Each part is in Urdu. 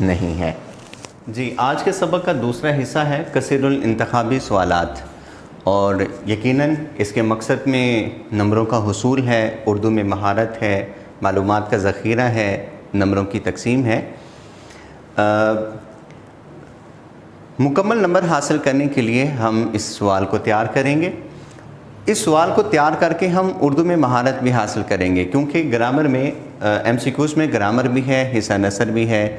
نہیں ہے۔ جی، آج کے سبق کا دوسرا حصہ ہے کثیر الانتخابی سوالات، اور یقیناً اس کے مقصد میں نمبروں کا حصول ہے، اردو میں مہارت ہے، معلومات کا ذخیرہ ہے، نمبروں کی تقسیم ہے۔ مکمل نمبر حاصل کرنے کے لیے ہم اس سوال کو تیار کریں گے۔ اس سوال کو تیار کر کے ہم اردو میں مہارت بھی حاصل کریں گے، کیونکہ گرامر میں ایم سی کیوز میں گرامر بھی ہے، حصہ نثر بھی ہے۔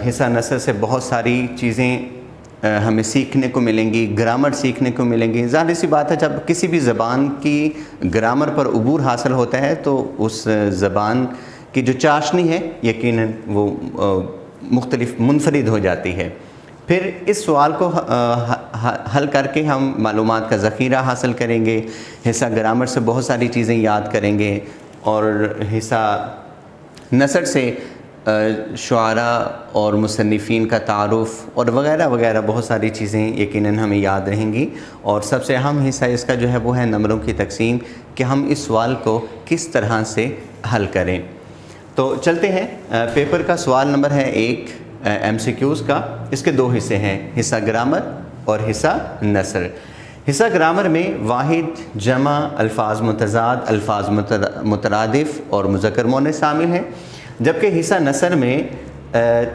حصہ نثر سے بہت ساری چیزیں ہمیں سیکھنے کو ملیں گی، گرامر سیکھنے کو ملیں گی۔ ظاہر سی بات ہے، جب کسی بھی زبان کی گرامر پر عبور حاصل ہوتا ہے تو اس زبان کی جو چاشنی ہے یقیناً وہ مختلف منفرد ہو جاتی ہے۔ پھر اس سوال کو حل کر کے ہم معلومات کا ذخیرہ حاصل کریں گے، حصہ گرامر سے بہت ساری چیزیں یاد کریں گے، اور حصہ نثر سے شعراء اور مصنفین کا تعارف اور وغیرہ وغیرہ بہت ساری چیزیں یقیناً ہمیں یاد رہیں گی۔ اور سب سے اہم حصہ اس کا جو ہے وہ ہے نمبروں کی تقسیم، کہ ہم اس سوال کو کس طرح سے حل کریں۔ تو چلتے ہیں۔ پیپر کا سوال نمبر ہے 1 ایم سی کیوز کا۔ اس کے 2 حصے ہیں، حصہ گرامر اور حصہ نثر۔ حصہ گرامر میں واحد، جمع، الفاظ متضاد، الفاظ مترادف اور مذکر مؤنث شامل ہیں، جبکہ حصہ نثر میں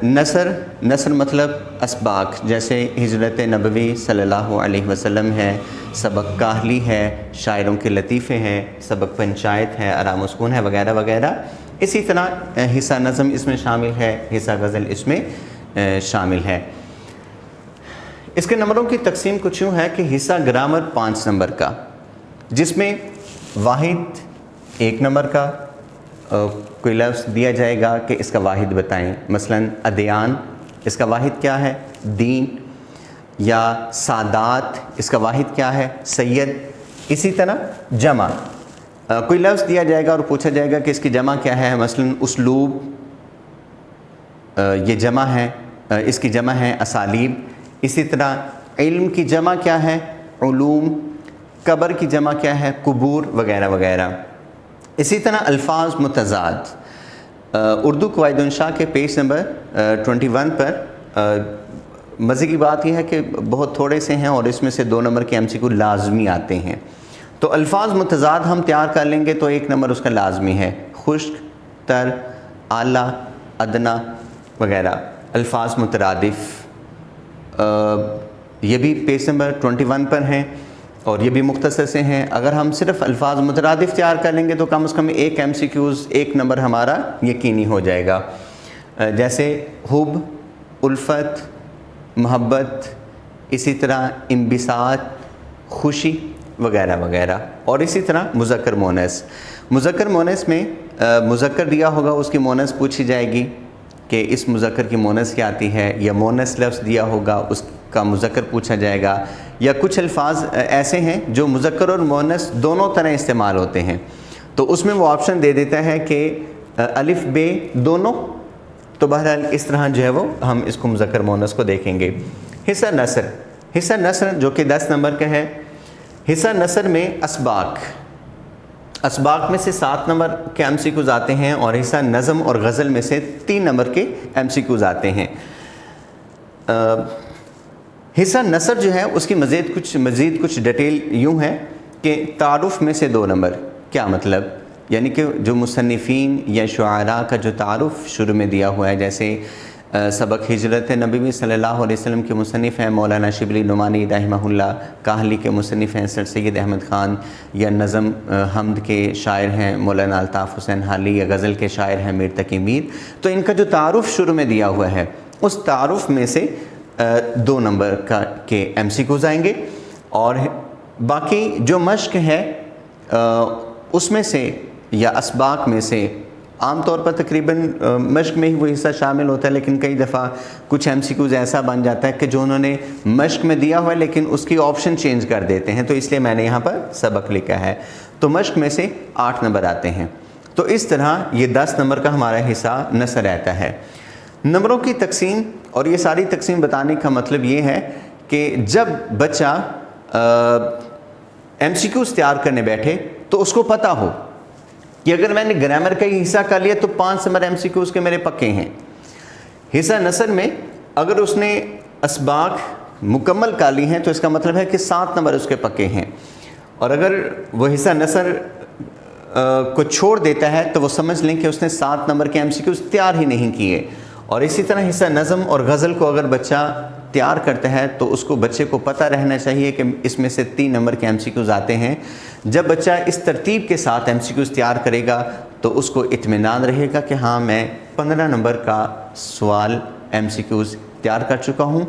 نثر مطلب اسباق، جیسے ہجرت نبوی صلی اللہ علیہ وسلم ہے، سبق کاہلی ہے، شاعروں کے لطیفے ہیں، سبق پنچایت ہے، آرام و سکون ہے، وغیرہ وغیرہ۔ اسی طرح حصہ نظم اس میں شامل ہے، حصہ غزل اس میں شامل ہے۔ اس کے نمبروں کی تقسیم کچھ یوں ہے کہ حصہ گرامر 5 نمبر کا، جس میں واحد 1 نمبر کا کوئی لفظ دیا جائے گا کہ اس کا واحد بتائیں، مثلا ادیان، اس کا واحد کیا ہے؟ دین، یا سادات، اس کا واحد کیا ہے؟ سید۔ اسی طرح جمع، کوئی لفظ دیا جائے گا اور پوچھا جائے گا کہ اس کی جمع کیا ہے، مثلا اسلوب، یہ جمع ہے، اس کی جمع ہے اسالیب۔ اسی طرح علم کی جمع کیا ہے؟ علوم۔ قبر کی جمع کیا ہے؟ قبور، وغیرہ وغیرہ۔ اسی طرح الفاظ متضاد، اردو قواعد انشاء کے پیج نمبر 21 پر مزے کی بات یہ ہے کہ بہت تھوڑے سے ہیں، اور اس میں سے 2 نمبر کے ایم سی کیو لازمی آتے ہیں۔ تو الفاظ متضاد ہم تیار کر لیں گے تو 1 نمبر اس کا لازمی ہے، خشک، تر، اعلیٰ، ادنا وغیرہ۔ الفاظ مترادف، یہ بھی پیج نمبر 21 پر ہیں، اور یہ بھی مختصر سے ہیں۔ اگر ہم صرف الفاظ مترادف تیار کر لیں گے تو کم از کم 1 ایم سی کیوز 1 نمبر ہمارا یقینی ہو جائے گا، جیسے حب، الفت، محبت، اسی طرح انبساط، خوشی، وغیرہ وغیرہ۔ اور اسی طرح مذکر مؤنث، مذکر مؤنث میں مذکر دیا ہوگا، اس کی مؤنث پوچھی جائے گی کہ اس مذکر کی مؤنث کیا آتی ہے، یا مؤنث لفظ دیا ہوگا اس کا مذکر پوچھا جائے گا۔ یا کچھ الفاظ ایسے ہیں جو مذکر اور مؤنث دونوں طرح استعمال ہوتے ہیں، تو اس میں وہ آپشن دے دیتا ہے کہ الف بے دونوں، تو بہرحال اس طرح جو ہے وہ ہم اس کو مذکر مؤنث کو دیکھیں گے۔ حصہ نثر، حصہ نثر جو کہ 10 نمبر کا ہے۔ حصہ نثر میں اسباق میں سے 7 نمبر کے ایم سی کیوز آتے ہیں، اور حصہ نظم اور غزل میں سے 3 نمبر کے ایم سی کیوز آتے ہیں۔ حصہ نثر جو ہے اس کی مزید کچھ ڈیٹیل یوں ہے کہ تعارف میں سے 2 نمبر، کیا مطلب؟ یعنی کہ جو مصنفین یا شعراء کا جو تعارف شروع میں دیا ہوا ہے، جیسے سبق ہجرت نبوی صلی اللہ علیہ وسلم کے مصنف ہیں مولانا شبلی نعمانی رحمہ اللہ، کاہلی کے مصنف ہیں سر سید احمد خان، یا نظم حمد کے شاعر ہیں مولانا الطاف حسین حالی، یا غزل کے شاعر ہیں میر تقی میر۔ تو ان کا جو تعارف شروع میں دیا ہوا ہے، اس تعارف میں سے 2 نمبر کے ایم سی کیوز آئیں گے، اور باقی جو مشق ہے اس میں سے یا اسباق میں سے عام طور پر تقریباً مشق میں ہی وہ حصہ شامل ہوتا ہے، لیکن کئی دفعہ کچھ ایم سی کیوز ایسا بن جاتا ہے کہ جو انہوں نے مشق میں دیا ہوا ہے لیکن اس کی آپشن چینج کر دیتے ہیں، تو اس لیے میں نے یہاں پر سبق لکھا ہے۔ تو مشق میں سے 8 نمبر آتے ہیں، تو اس طرح یہ 10 نمبر کا ہمارا حصہ نثر رہتا ہے۔ نمبروں کی تقسیم، اور یہ ساری تقسیم بتانے کا مطلب یہ ہے کہ جب بچہ ایم سی کیوز تیار کرنے بیٹھے تو اس کو پتہ ہو کہ اگر میں نے گرامر کا ہی حصہ کر لیا تو 5 نمبر ایم سی کیوز کے میرے پکے ہیں، حصہ نثر میں اگر اس نے اسباق مکمل کر لی ہیں تو اس کا مطلب ہے کہ 7 نمبر اس کے پکے ہیں، اور اگر وہ حصہ نثر کو چھوڑ دیتا ہے تو وہ سمجھ لیں کہ اس نے 7 نمبر کے MCQs تیار ہی نہیں کیے۔ اور اسی طرح حصہ نظم اور غزل کو اگر بچہ تیار کرتا ہے تو اس کو بچے کو پتہ رہنا چاہیے کہ اس میں سے 3 نمبر کے MCQs آتے ہیں۔ جب بچہ اس ترتیب کے ساتھ MCQs تیار کرے گا تو اس کو اطمینان رہے گا کہ ہاں میں 15 نمبر کا سوال MCQs تیار کر چکا ہوں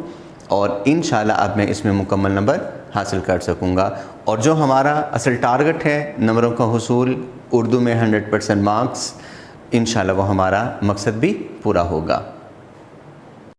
اور انشاءاللہ اب میں اس میں مکمل نمبر حاصل کر سکوں گا۔ اور جو ہمارا اصل ٹارگٹ ہے نمبروں کا حصول، اردو میں 100% مارکس، انشاءاللہ وہ ہمارا مقصد بھی پورا ہوگا۔